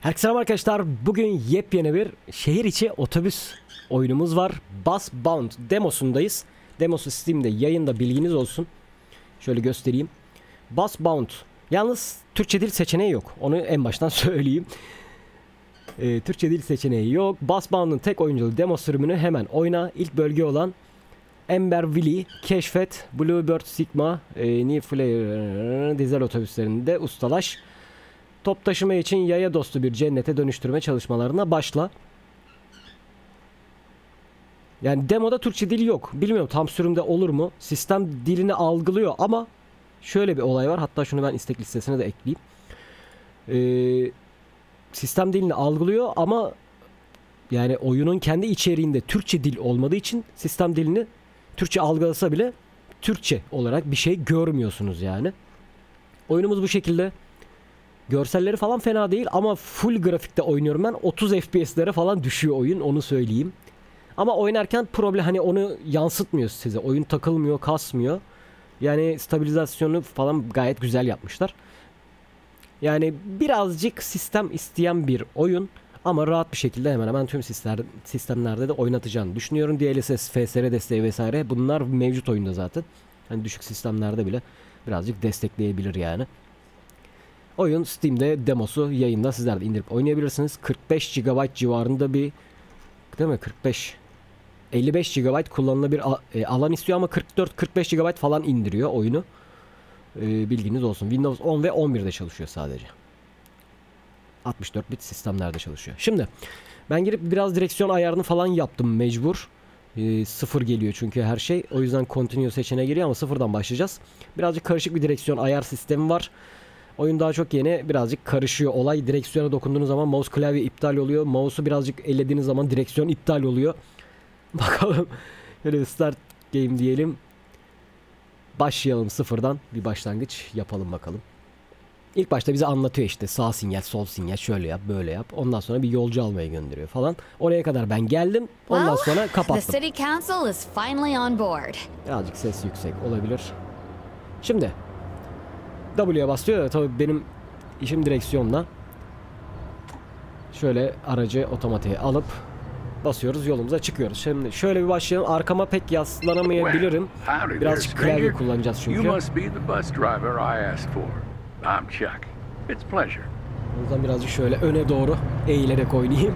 Herkese selam arkadaşlar. Bugün yepyeni bir şehir içi otobüs oyunumuz var. Busbound demosundayız. Demosu Steam'de yayında, bilginiz olsun. Şöyle göstereyim. Busbound. Yalnız Türkçe dil seçeneği yok. Onu en baştan söyleyeyim. Türkçe dil seçeneği yok. Busbound'un tek oyunculu demo sürümünü hemen oyna. İlk bölge olan Emberville'i keşfet. Bluebird Sigma, New Flyer dizel otobüslerinde ustalaş. Top taşıma için yaya dostu bir cennete dönüştürme çalışmalarına başla. Yani demoda Türkçe dil yok. Bilmiyorum tam sürümde olur mu? Sistem dilini algılıyor ama şöyle bir olay var. Hatta şunu ben istek listesine de ekleyeyim. Sistem dilini algılıyor ama yani oyunun kendi içeriğinde Türkçe dil olmadığı için sistem dilini Türkçe algılasa bile Türkçe olarak bir şey görmüyorsunuz yani. Oyunumuz bu şekilde. Görselleri falan fena değil ama full grafikte oynuyorum ben. 30 FPS'lere falan düşüyor oyun, onu söyleyeyim. Ama oynarken problem, hani onu yansıtmıyor size. Oyun takılmıyor, kasmıyor. Yani stabilizasyonu falan gayet güzel yapmışlar. Yani birazcık sistem isteyen bir oyun ama rahat bir şekilde hemen hemen tüm sistemlerde de oynatacağını düşünüyorum. DLSS, FSR desteği vesaire bunlar mevcut oyunda zaten. Hani düşük sistemlerde bile birazcık destekleyebilir yani. Oyun Steam'de demosu yayında, sizler de indirip oynayabilirsiniz. 45 GB civarında bir, değil mi? 55 GB kullanılabilir alan istiyor ama 44-45 GB falan indiriyor oyunu. Bilginiz olsun. Windows 10 ve 11'de çalışıyor sadece. 64 bit sistemlerde çalışıyor. Şimdi ben girip biraz direksiyon ayarını falan yaptım mecbur. Sıfır geliyor çünkü her şey. O yüzden continue seçeneğe giriyor ama sıfırdan başlayacağız. Birazcık karışık bir direksiyon ayar sistemi var. Oyun daha çok yeni, birazcık karışıyor olay. Direksiyona dokunduğunuz zaman mouse klavye iptal oluyor. Mouse'u birazcık ellediğiniz zaman direksiyon iptal oluyor. Bakalım. Böyle start game diyelim. Başlayalım sıfırdan. Bir başlangıç yapalım bakalım. İlk başta bize anlatıyor işte sağ sinyal, sol sinyal, şöyle yap, böyle yap. Ondan sonra bir yolcu almaya gönderiyor falan. Oraya kadar ben geldim. Ondan sonra kapattım. Birazcık ses yüksek olabilir. Şimdi W'ye basıyor. Tabii benim işim direksiyonla. Şöyle aracı otomatiğe alıp basıyoruz, yolumuza çıkıyoruz. Şimdi şöyle bir başlayalım. Arkama pek yaslanamayabilirim. Birazcık klavye kullanacağız çünkü. O yüzden birazcık şöyle öne doğru eğilerek oynayayım.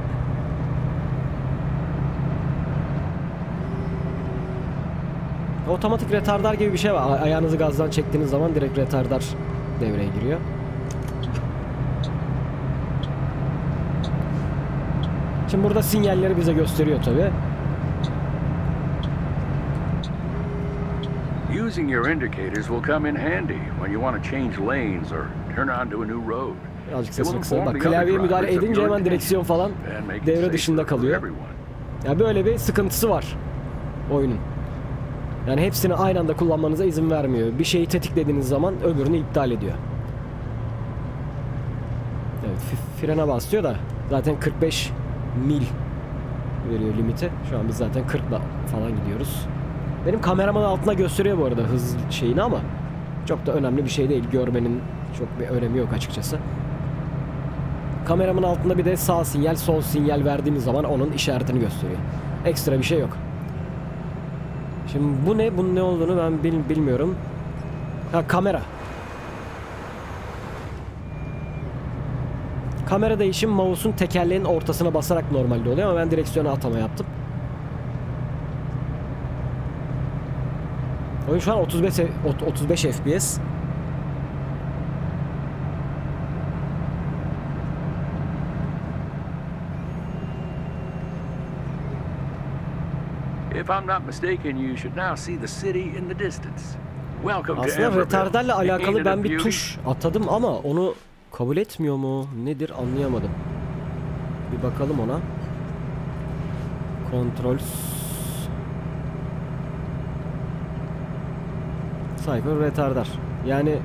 Otomatik retardar gibi bir şey var. Ayağınızı gazdan çektiğiniz zaman direkt retardar devreye giriyor. Şimdi burada sinyalleri bize gösteriyor tabi. Using your indicators will come in handy when you want to change lanes or turn onto a new road. Birazcık sesini kısayım. Bak klavyeye müdahale edince hemen direksiyon falan devre dışında kalıyor. Ya böyle bir sıkıntısı var oyunun. Yani hepsini aynı anda kullanmanıza izin vermiyor. Bir şeyi tetiklediğiniz zaman öbürünü iptal ediyor. Evet, frene basıyor da zaten 45 mil veriyor limiti. Şu an biz zaten 40'la falan gidiyoruz. Benim kameramın altına gösteriyor bu arada hız şeyini ama çok da önemli bir şey değil. Görmenin çok bir önemi yok açıkçası. Kameramın altında bir de sağ sinyal, sol sinyal verdiğimiz zaman onun işaretini gösteriyor. Ekstra bir şey yok. Şimdi bu ne? Bunun ne olduğunu ben bilmiyorum. Ha, kamera. Kamera değişim mouse'un tekerleğin ortasına basarak normalde oluyor ama ben direksiyona atama yaptım. Oyun şu an 35 FPS. Aslında retarderle alakalı ben bir tuş atadım ama onu kabul etmiyor mu? Nedir anlayamadım. Bir bakalım ona. Controls. Cycle retardar. Yani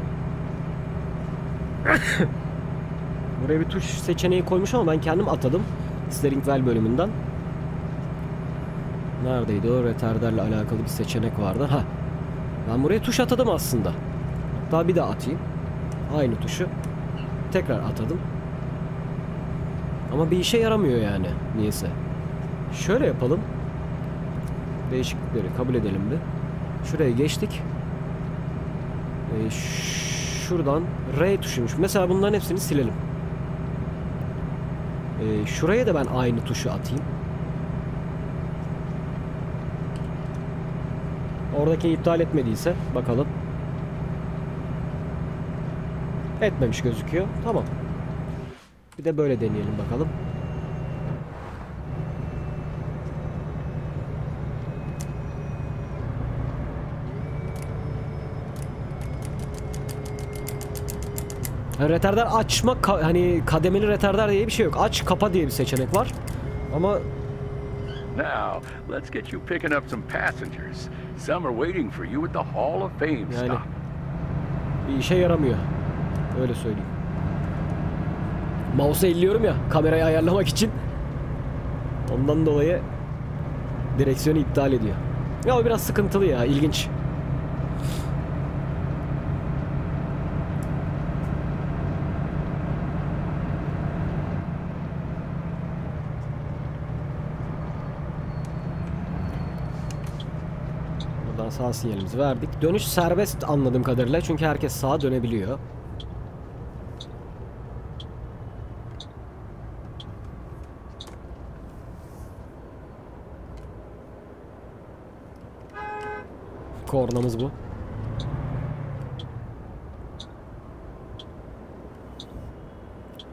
buraya bir tuş seçeneği koymuş ama ben kendim atadım. Steering wheel bölümünden. Neredeydi o? Retarderle alakalı bir seçenek vardı. Ha. Ben buraya tuş atadım aslında. Hatta bir daha atayım. Aynı tuşu tekrar atadım. Ama bir işe yaramıyor yani niyeyse. Şöyle yapalım. Değişiklikleri kabul edelim bir. Şuraya geçtik. Şuradan R tuşuymuş. Mesela bunların hepsini silelim. Şuraya da ben aynı tuşu atayım. Oradaki iptal etmediyse bakalım. Etmemiş gözüküyor. Tamam. Bir de böyle deneyelim bakalım. Retarder açma, hani kademeli retarder diye bir şey yok. Aç kapa diye bir seçenek var. Ama Now, let's get you picking up some passengers. Some are waiting for you at the Hall of Fame yani stop. bir işe yaramıyor. Öyle söyleyeyim. Mouse'u elliyorum ya kamerayı ayarlamak için. Ondan dolayı direksiyonu iptal ediyor. Ya o biraz sıkıntılı ya, ilginç. Buradan sağ sinyalimizi verdik. Dönüş serbest anladığım kadarıyla çünkü herkes sağa dönebiliyor. Kornamız bu.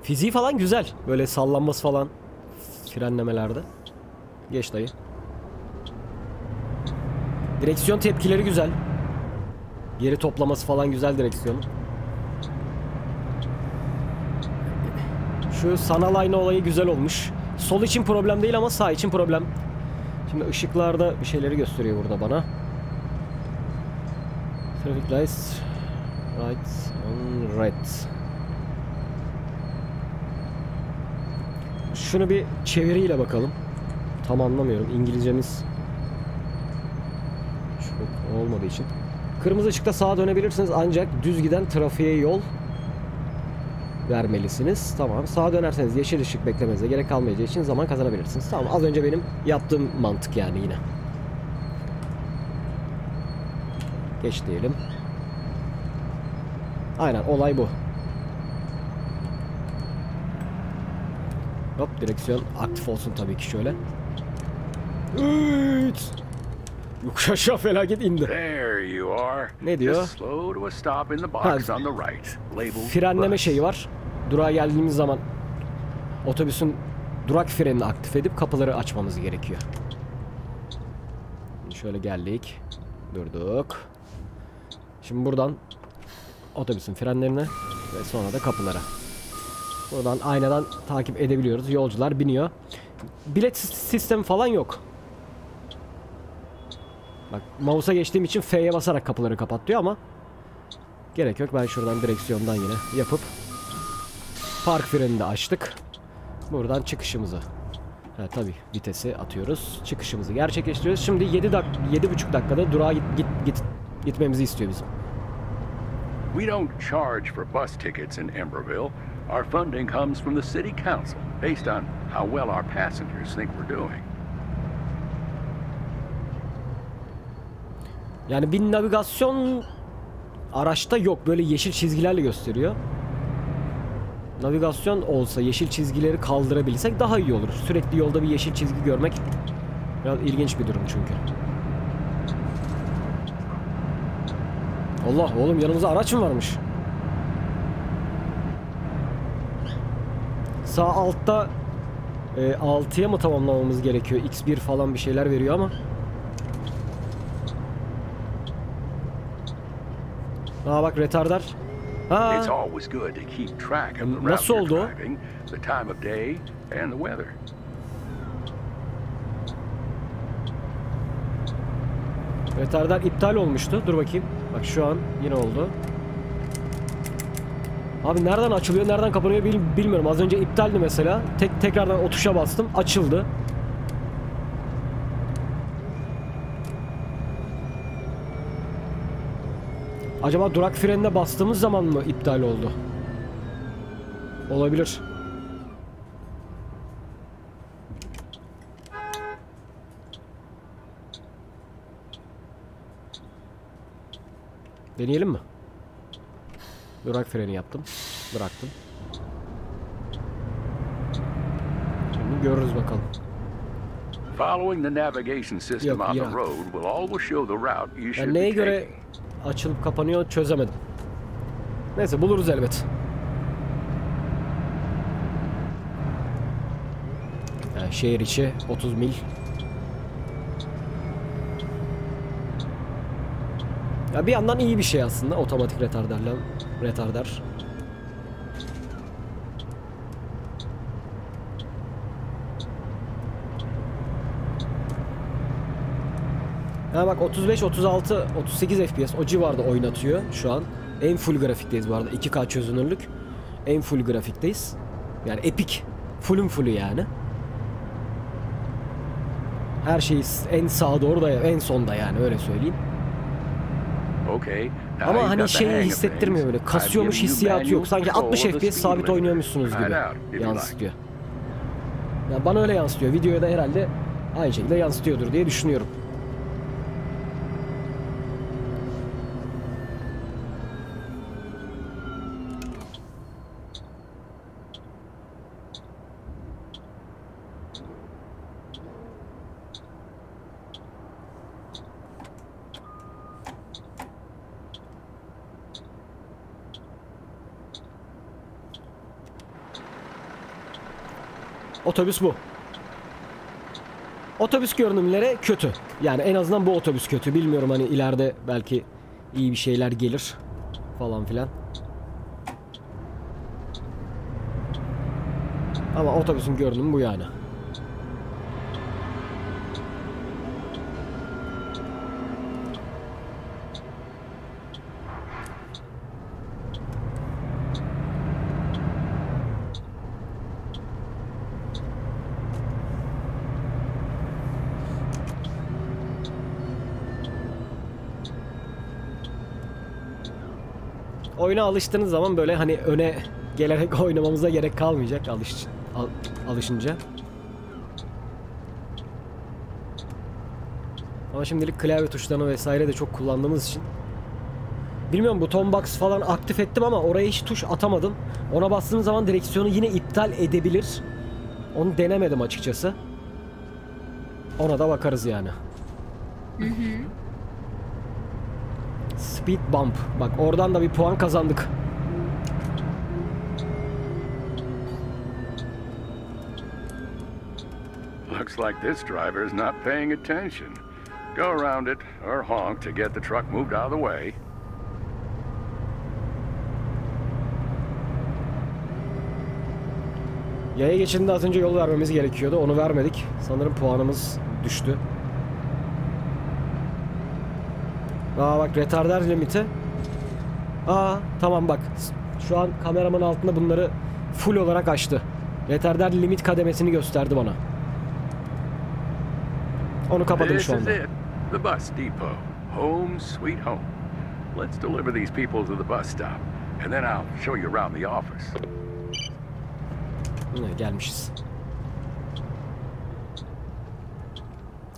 Fiziği falan güzel. Böyle sallanması falan. Frenlemelerde. Geç dayı. Direksiyon tepkileri güzel. Geri toplaması falan güzel direksiyonun. Şu sanal ayna olayı güzel olmuş. Sol için problem değil ama sağ için problem. Şimdi ışıklarda bir şeyleri gösteriyor burada bana. Traffic lights right on red. Şunu bir çeviriyle bakalım. Tam anlamıyorum. İngilizcemiz çok olmadığı için. Kırmızı ışıkta sağa dönebilirsiniz ancak düz giden trafiğe yol vermelisiniz. Tamam. Sağa dönerseniz yeşil ışık beklemenize gerek kalmayacağı için zaman kazanabilirsiniz. Tamam. Az önce benim yaptığım mantık yani yine. Geç diyelim. Aynen olay bu. Hop direksiyon aktif olsun tabii ki şöyle. Yokuş aşağı felaket indi. There you are. Ne diyor? Just slow to a stop in the box on the right. Labeled Frenleme bus. şeyi var. Durağa geldiğimiz zaman otobüsün durak frenini aktif edip kapıları açmamız gerekiyor. Şöyle geldik. Durduk. Şimdi buradan otobüsün frenlerine ve sonra da kapılara. Buradan aynadan takip edebiliyoruz. Yolcular biniyor. Bilet sistemi falan yok. Bak mouse'a geçtiğim için F'ye basarak kapıları kapat diyor ama gerek yok. Ben şuradan direksiyondan yine yapıp park frenini de açtık. Buradan çıkışımızı. Ha tabii vitesi atıyoruz. Çıkışımızı gerçekleştiriyoruz. Şimdi 7,5 dakikada durağa gitmemizi istiyor bizim. We don't charge for bus tickets in Emberville. Our funding comes from the city council based on how well our passengers think we're doing. Yani bir navigasyon araçta yok. Böyle yeşil çizgilerle gösteriyor. Navigasyon olsa yeşil çizgileri kaldırabilsek daha iyi olur. Sürekli yolda bir yeşil çizgi görmek biraz ilginç bir durum çünkü. Allah oğlum yanımızda araç mı varmış? Sağ altta 6'ya mı tamamlamamız gerekiyor? X1 falan bir şeyler veriyor ama. Aa bak retardar. Ha. It's always good to keep track of the route Nasıl you're oldu o? driving, the time of day, and the weather. Retardar iptal olmuştu. Dur bakayım. Bak şu an yine oldu. Abi nereden açılıyor, nereden kapanıyor bilmiyorum. Az önce iptaldi mesela. Tekrardan o tuşa bastım. Açıldı. Acaba durak frenine bastığımız zaman mı iptal oldu? Olabilir. Deneyelim mi? Durak freni yaptım. Bıraktım. Şimdi görürüz bakalım. Following the navigation system Yok, on the Irak. road will always show the route you should Ben be neye göre taking. açılıp kapanıyor çözemedim. Neyse buluruz elbet. Yani şehir içi 30 mil. Ya bir yandan iyi bir şey aslında otomatik retardar. Ha bak 35, 36, 38 FPS o civarda oynatıyor şu an. En full grafikteyiz bu arada. 2K çözünürlük. En full grafikteyiz. Yani epik. Full'ün full'ü yani. Her şey en sağa doğru da en sonda yani öyle söyleyeyim. Okay. Now Ama you've hani got the şeyi hang of hissettirmiyor böyle. things. Kasıyormuş I've given you hissiyatı yok. manual Sanki control 60 of the FPS speed sabit limiter. oynuyormuşsunuz Try gibi it out if you like. yansıtıyor. Ya bana öyle yansıtıyor. Videoya da herhalde aynı şekilde yansıtıyordur diye düşünüyorum. Otobüs bu. Otobüs görünümleri kötü. Yani en azından bu otobüs kötü. Bilmiyorum hani ileride belki iyi bir şeyler gelir falan filan. Ama otobüsün görünümü bu yani. Oyuna alıştığınız zaman böyle hani öne gelerek oynamamıza gerek kalmayacak alışınca. Ama şimdilik klavye tuşlarını vesaire de çok kullandığımız için. Bilmiyorum buton box falan aktif ettim ama oraya hiç tuş atamadım. Ona bastığım zaman direksiyonu yine iptal edebilir. Onu denemedim açıkçası. Ona da bakarız yani. Speed bump. Bak oradan da bir puan kazandık. Looks like this driver is not paying attention. Go around it or honk to get the truck moved out of the way. Yaya geçidinde az önce yol vermemiz gerekiyordu. Onu vermedik. Sanırım puanımız düştü. Aa bak retarder limiti. Aa tamam bak. Şu an kameramın altında bunları full olarak açtı. Retarder limit kademesini gösterdi bana. Onu kapadım This şu is anda. it, the bus depot. Home sweet home. Let's deliver these people to the bus stop, and then I'll show you around the office. Gelmişiz.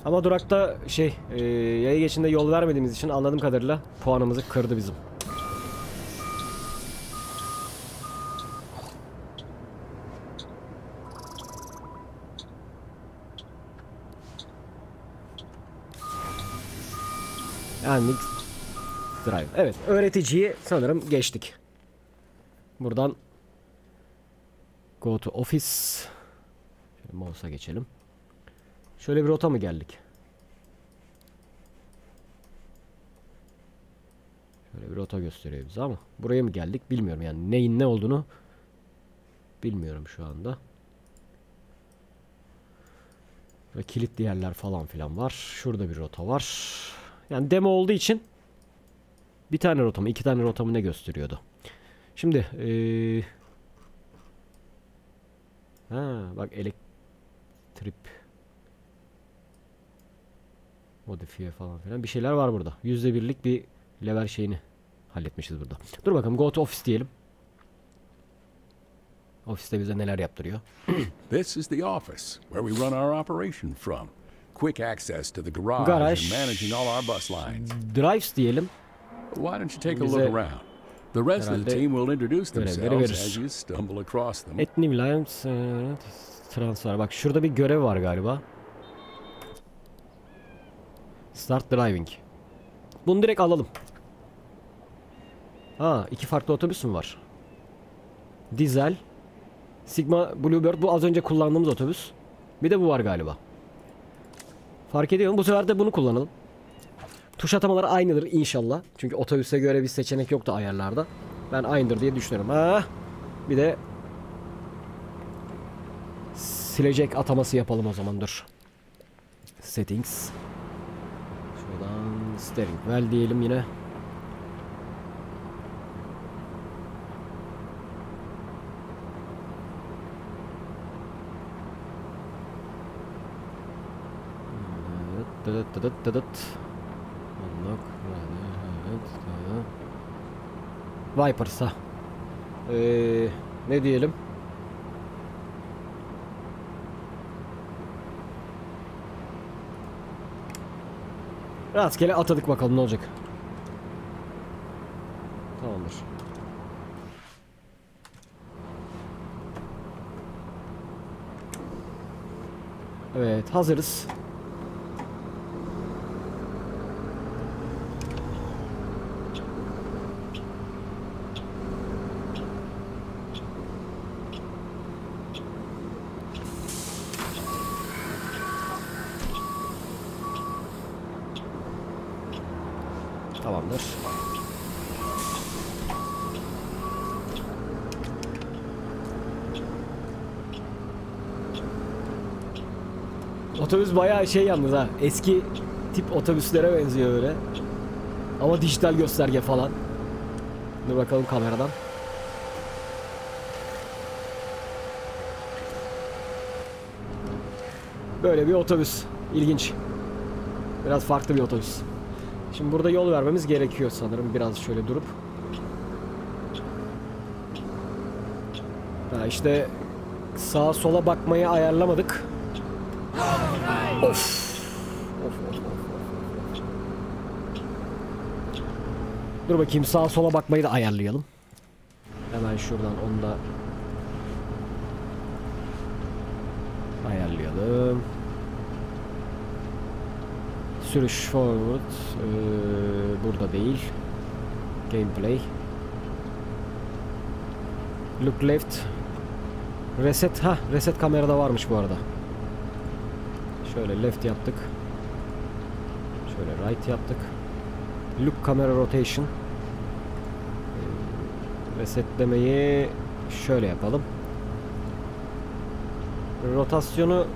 Ama durakta yaya geçinde yol vermediğimiz için anladığım kadarıyla puanımızı kırdı bizim. Yani drive. Evet, öğreticiyi sanırım geçtik. Buradan go to office. Şöyle mouse'a geçelim. Şöyle bir rota mı geldik? Şöyle bir rota gösteriyor bize ama buraya mı geldik bilmiyorum yani neyin ne olduğunu bilmiyorum şu anda. Ve kilitli yerler falan filan var. Şurada bir rota var. Yani demo olduğu için bir tane rota mı, iki tane rota mı ne gösteriyordu? Şimdi bak elektrik modifiye falan filan bir şeyler var burada. %1'lik bir level şeyini halletmişiz burada. Dur bakalım go to office diyelim. Ofiste bize neler yaptırıyor? This is the office where we run our operation from. Quick access to the garage Garaj. and managing all our bus lines. Drives diyelim. Why don't you take a Bize look around? The rest of the herhalde team will introduce görevleri themselves verir. as you stumble across them. Etni Williams transfer. Bak şurada bir görev var galiba. Start driving. Bunu direkt alalım. Ha, iki farklı otobüs mü var? Dizel, Sigma Bluebird, bu az önce kullandığımız otobüs. Bir de bu var galiba. Fark ediyorum. Bu sefer de bunu kullanalım. Tuş atamaları aynıdır inşallah. Çünkü otobüse göre bir seçenek yoktu ayarlarda. Ben aynıdır diye düşünüyorum. Ha, bir de silecek ataması yapalım o zaman, dur. Settings. Şuradan steering wheel diyelim yine. Vipers'a ne diyelim? Rastgele atadık, bakalım ne olacak. Tamamdır. Evet, hazırız. Tamamdır. Otobüs bayağı şey yalnız ha. Eski tip otobüslere benziyor öyle. Ama dijital gösterge falan. Dur bakalım kameradan. Böyle bir otobüs. İlginç. Biraz farklı bir otobüs. Şimdi burada yol vermemiz gerekiyor sanırım. Biraz şöyle durup. Ha işte sağa sola bakmayı ayarlamadık. Of. Of. Dur bakayım, sağa sola bakmayı da ayarlayalım. Hemen şuradan onu da ayarlayalım. Sürüş forward, burada değil. Gameplay. Look left. Reset, reset kamerada varmış bu arada. Şöyle left yaptık. Şöyle right yaptık. Look camera rotation. Resetlemeyi şöyle yapalım. Rotasyonu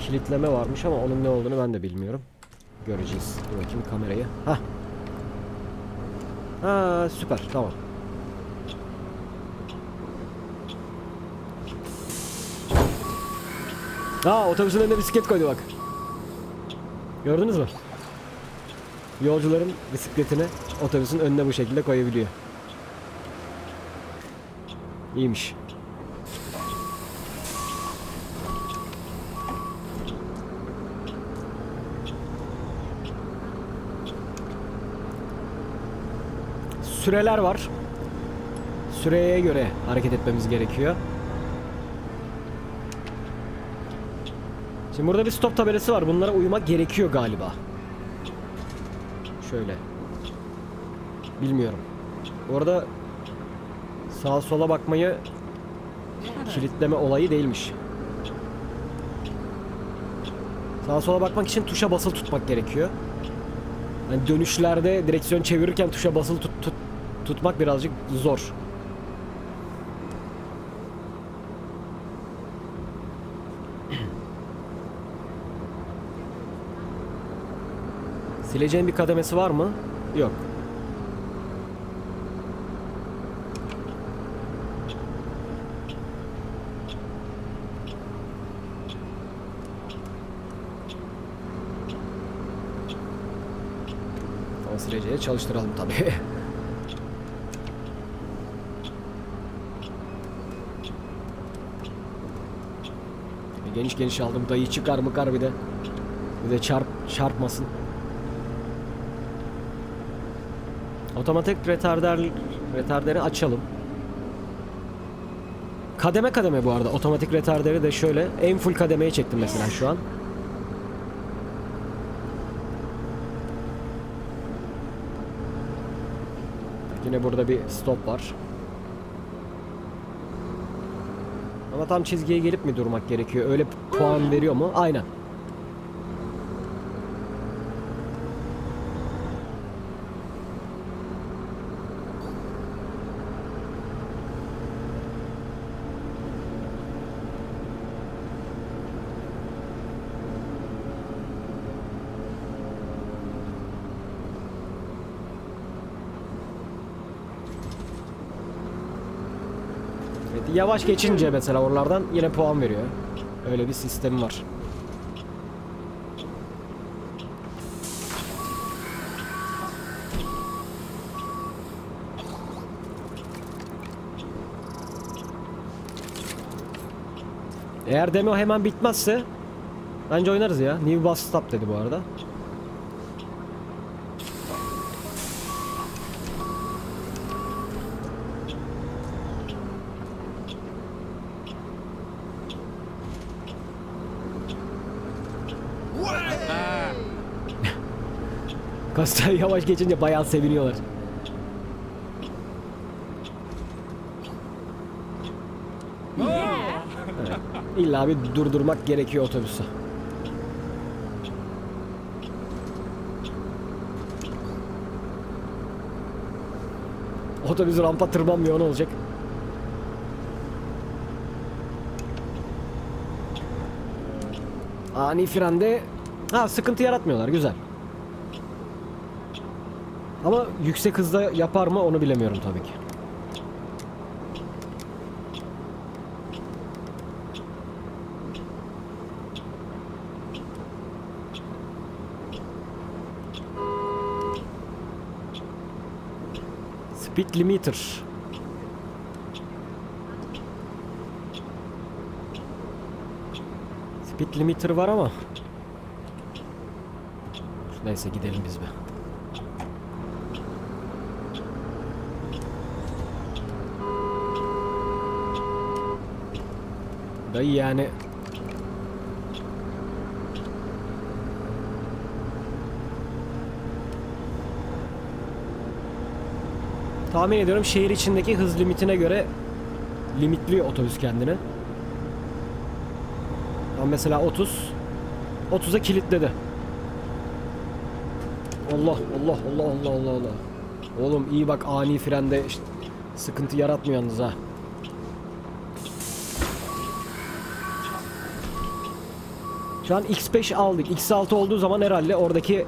kilitleme varmış ama onun ne olduğunu ben de bilmiyorum. Göreceğiz. Dur bakayım kamerayı. Ha, süper, tamam. Otobüsün önüne bisiklet koydu bak. Gördünüz mü? Yolcuların bisikletini otobüsün önüne bu şekilde koyabiliyor. İyiymiş. Süreler var. Süreye göre hareket etmemiz gerekiyor. Şimdi burada bir stop tabelası var. Bunlara uymak gerekiyor galiba. Şöyle. Bilmiyorum. Bu arada sağa sola bakmayı kilitleme olayı değilmiş. Sağa sola bakmak için tuşa basılı tutmak gerekiyor. Yani dönüşlerde direksiyon çevirirken tuşa basılı tutmak birazcık zor. Sileceğin bir kademesi var mı? Yok. Ama sileceği çalıştıralım tabii. Geniş geniş aldım. Dayı çıkar mıkar bir de. Bir de çarpmasın. Otomatik retarderi açalım. Kademe kademe bu arada. Otomatik retarderi de şöyle en full kademeye çektim mesela şu an. Yine burada bir stop var. Ama tam çizgiye gelip mi durmak gerekiyor? Öyle puan veriyor mu? Aynen. Yavaş geçince mesela oralardan yine puan veriyor. Öyle bir sistemi var. Eğer demo hemen bitmezse bence oynarız ya. New bus stop dedi bu arada. Kastan yavaş geçince bayağı seviniyorlar. Evet. İlla bir durdurmak gerekiyor otobüsü. Otobüs rampa tırmanmıyor, ne olacak? Ani frende sıkıntı yaratmıyorlar, güzel. Ama yüksek hızda yapar mı onu bilemiyorum tabii ki. Speed limiter. Speed limiter var ama. Neyse gidelim biz be. Dayı yani tahmin ediyorum şehir içindeki hız limitine göre limitliyor otobüs kendini. Ama mesela 30'a kilitledi. Allah Allah Allah Allah Allah Allah. Oğlum iyi bak, ani frende işte sıkıntı yaratmıyor yalnız ha. Şu an X5 aldık. X6 olduğu zaman herhalde oradaki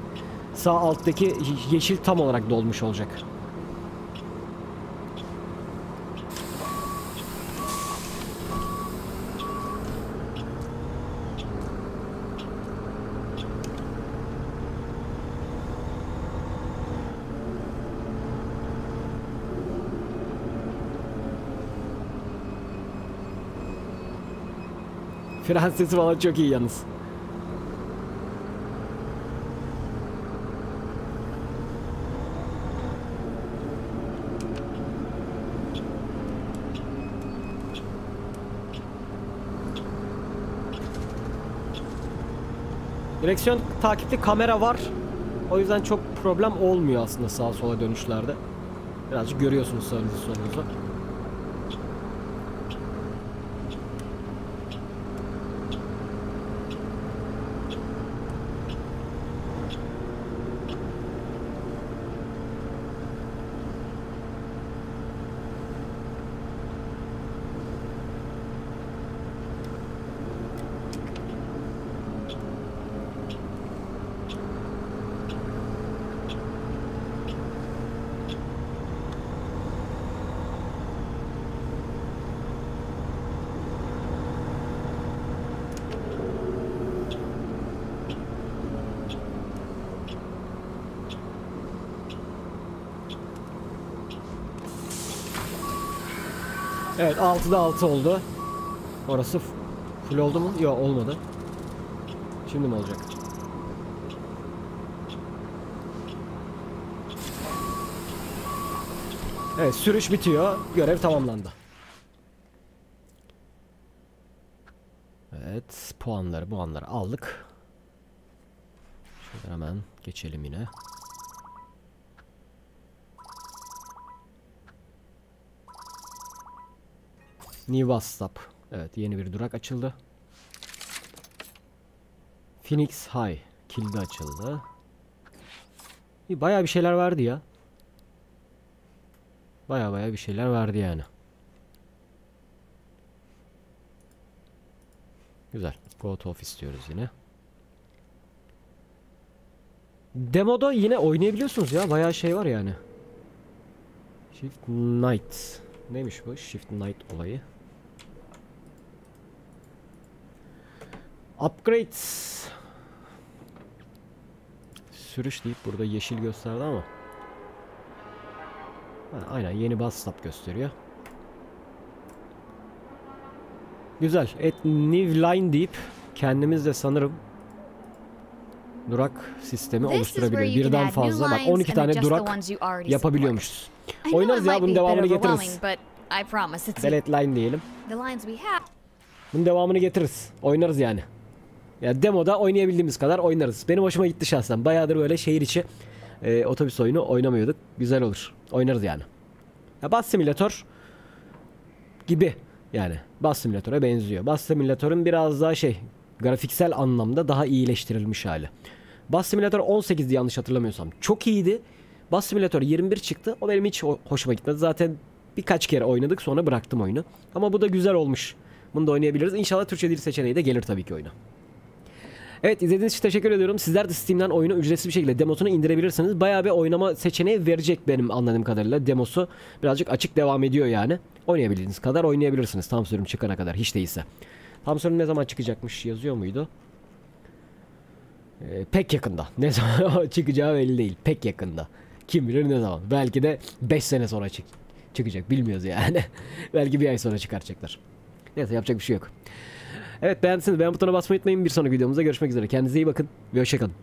sağ alttaki yeşil tam olarak dolmuş olacak. Fren sesi falan çok iyi yalnız. Direksiyon takipli kamera var. O yüzden çok problem olmuyor aslında sağa sola dönüşlerde. Birazcık görüyorsunuz sağınızı solunuzu. Evet, 6'da 6 oldu. Orası full oldu mu? Yok, olmadı. Şimdi mi olacak? Evet, sürüş bitiyor. Görev tamamlandı. Evet, puanları aldık. Şöyle hemen geçelim yine. New bus stop. Evet, yeni bir durak açıldı. Phoenix High kilidi açıldı. Bayağı bir şeyler vardı ya. Bayağı bir şeyler vardı yani. Güzel. Go to office diyoruz yine. Demoda yine oynayabiliyorsunuz ya. Bayağı şey var yani. Shift Night. Neymiş bu? Shift Night olayı. Upgrades. Sürüş deyip burada yeşil gösterdi ama. Ha, aynen yeni bus stop gösteriyor. Güzel. New line deyip kendimiz de sanırım durak sistemi oluşturabiliyoruz. Birden fazla. Bak 12 tane durak yapabiliyormuşuz. Oynarız ya, bunun devamını getiririz. Delete line diyelim. Bunun devamını getiririz. Oynarız yani. Ya demoda oynayabildiğimiz kadar oynarız. Benim hoşuma gitti şahsen. Bayağıdır böyle şehir içi otobüs oyunu oynamıyorduk. Güzel olur. Oynarız yani. Ya Bus Simulator gibi yani. Bus Simulator'a benziyor. Bus Simulator'un biraz daha grafiksel anlamda daha iyileştirilmiş hali. Bus Simulator 18'di yanlış hatırlamıyorsam. Çok iyiydi. Bus Simulator 21 çıktı. O benim hiç hoşuma gitmedi. Zaten birkaç kere oynadık, sonra bıraktım oyunu. Ama bu da güzel olmuş. Bunu da oynayabiliriz. İnşallah Türkçe dil seçeneği de gelir tabii ki oyuna. Evet, izlediğiniz için teşekkür ediyorum. Sizler de Steam'den oyunu ücretsiz bir şekilde demosunu indirebilirsiniz. Bayağı bir oynama seçeneği verecek benim anladığım kadarıyla. Demosu birazcık açık devam ediyor yani. Oynayabildiğiniz kadar oynayabilirsiniz. Tam sürüm çıkana kadar hiç değilse. Tam sürüm ne zaman çıkacakmış yazıyor muydu? Pek yakında. Ne zaman çıkacağı belli değil. Pek yakında. Kim bilir ne zaman. Belki de 5 sene sonra çıkacak. Bilmiyoruz yani. Belki bir ay sonra çıkaracaklar. Neyse, yapacak bir şey yok. Evet, beğendiyseniz beğen butonuna basmayı unutmayın. Bir sonraki videomuzda görüşmek üzere. Kendinize iyi bakın ve hoşçakalın.